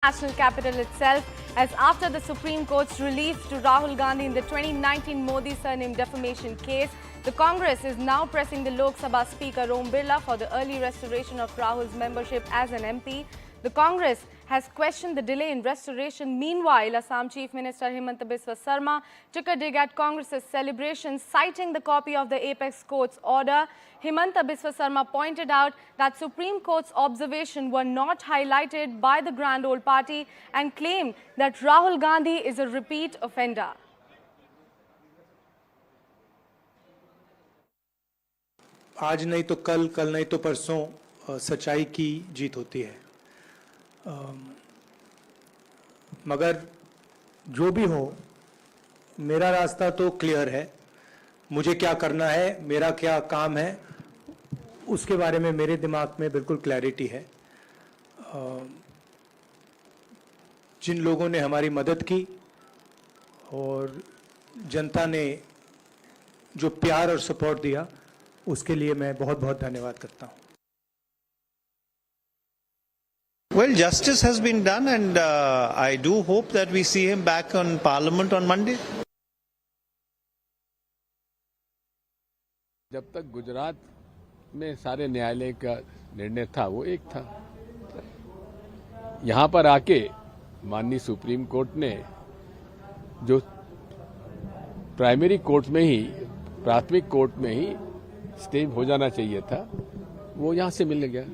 national capital itself, as after the Supreme Court's relief to Rahul Gandhi in the 2019 Modi surname defamation case, the Congress is now pressing the Lok Sabha Speaker Om Birla for the early restoration of Rahul's membership as an MP. The Congress has questioned the delay in restoration. Meanwhile, Assam Chief Minister Himanta Biswa Sarma took a dig at Congress's celebrations, citing the copy of the Apex Court's order. Himanta Biswa Sarma pointed out that Supreme Court's observations were not highlighted by the Grand Old Party and claimed that Rahul Gandhi is a repeat offender. आज नहीं तो कल, कल नहीं तो परसों सच्चाई की जीत होती है। मगर जो भी हो, मेरा रास्ता तो क्लियर है। मुझे क्या करना है, मेरा क्या काम है, उसके बारे में मेरे दिमाग में बिल्कुल क्लैरिटी है। जिन लोगों ने हमारी मदद की और जनता ने जो प्यार और सपोर्ट दिया, उसके लिए मैं बहुत बहुत धन्यवाद करता हूं। Well, justice has been done, and I do hope that we see him back on Parliament on Monday. जब तक गुजरात में सारे न्यायालय का निर्णय था, वो एक था। यहाँ पर आके माननीय सुप्रीम कोर्ट ने जो प्राइमरी कोर्ट में ही, प्राथमिक कोर्ट में ही स्टे हो जाना चाहिए था, वो यहाँ से मिल गया।